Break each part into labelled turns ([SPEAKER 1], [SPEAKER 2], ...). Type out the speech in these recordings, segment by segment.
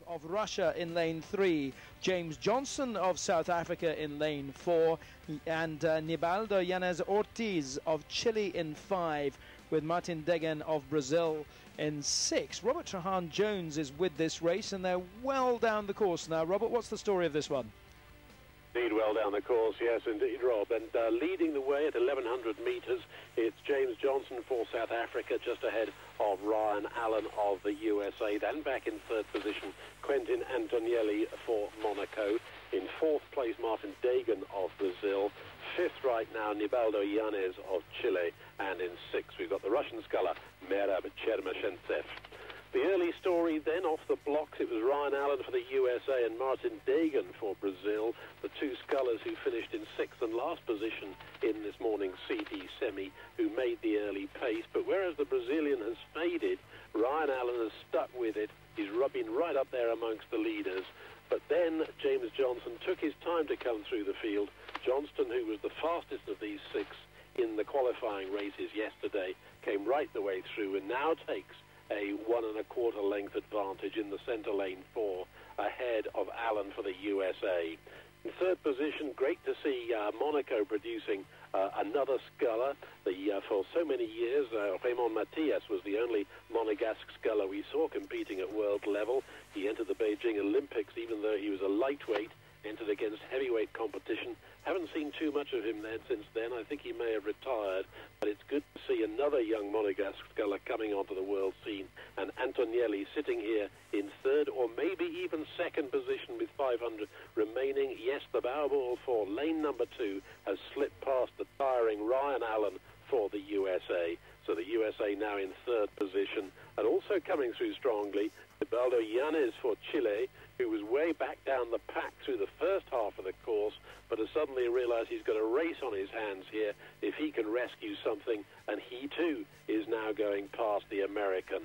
[SPEAKER 1] of Russia in lane 3, James Johnson of South Africa in lane 4, and Nibaldo Yanez Ortiz of Chile in 5, with Martin Degen of Brazil in 6. Robert Treharne Jones is with this race, and they're well down the course now. Robert, what's the story of this one?
[SPEAKER 2] Indeed, well down the course, yes, indeed, Rob. And leading the way at 1,100 metres, it's James Johnson for South Africa, just ahead of Ryan Allen of the USA. Then back in third position, Quentin Antonielli for Monaco. In fourth place, Martin Degen of Brazil. Fifth right now, Nibaldo Yanez of Chile. And in sixth, we've got the Russian sculler, Merab Chermashentsev. The early story then off the blocks, it was Ryan Allen for the USA and Martin Degen for Brazil, the two scullers who finished in sixth and last position in this morning's CD semi, who made the early pace. But whereas the Brazilian has faded, Ryan Allen has stuck with it. He's been right up there amongst the leaders. But then James Johnson took his time to come through the field. Johnston, who was the fastest of these six in the qualifying races yesterday, came right the way through and now takes a 1 1/4 length advantage in the centre lane 4, ahead of Allen for the USA. In third position, great to see Monaco producing another sculler. For so many years, Raymond Matias was the only Monegasque sculler we saw competing at world level. He entered the Beijing Olympics, even though he was a lightweight, entered against heavyweight competition. Haven't seen too much of him since then. I think he may have retired, but it's good to see another young Monegasque sculler coming onto the world scene, and Antonielli sitting here in third or maybe even second position with 500 remaining. Yes, the bow ball for lane number 2 has slipped past the tiring Ryan Allen for the USA. So the USA now in third position, and also coming through strongly, Nibaldo Yanez for Chile, who was way back down the pack through the first half of the course, but has suddenly realised he's got a race on his hands here if he can rescue something, and he too is now going past the American.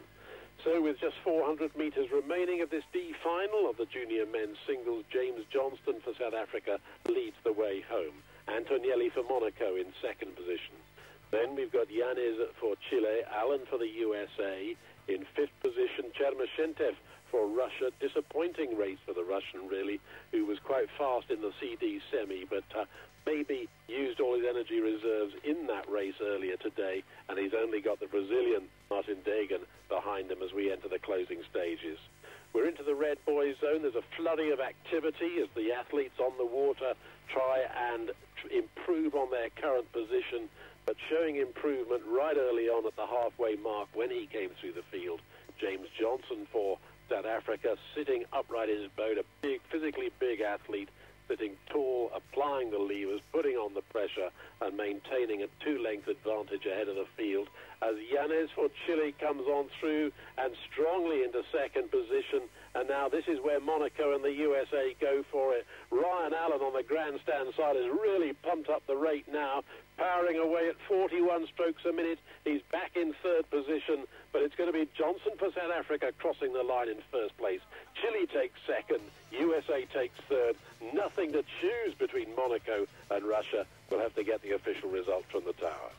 [SPEAKER 2] So with just 400 metres remaining of this D Final of the junior men's singles, James Johnston for South Africa leads the way home. Antonielli for Monaco in second position. Then we've got Yanez for Chile, Allen for the USA. In fifth position, Chermashentsev for Russia. Disappointing race for the Russian, really, who was quite fast in the CD semi, but maybe used all his energy reserves in that race earlier today, and he's only got the Brazilian Martin Degen behind him as we enter the closing stages. We're into the red boys zone. There's a flooding of activity as the athletes on the water try and improve on their current position, but showing improvement right early on at the halfway mark when he came through the field. James Johnson for South Africa, sitting upright in his boat, a big, physically big athlete, sitting tall, applying the levers, putting on the pressure, and maintaining a 2-length advantage ahead of the field. As Yanez for Chile comes on through and strongly into second position, and now this is where Monaco and the USA go for it. Ryan Allen on the grandstand side has really pumped up the rate now, powering away at 41 strokes a minute. He's back in third position, but it's going to be Johnson for South Africa crossing the line in first place. Chile takes second, USA takes third. Nothing to choose between Monaco and Russia. We'll have to get the official result from the tower.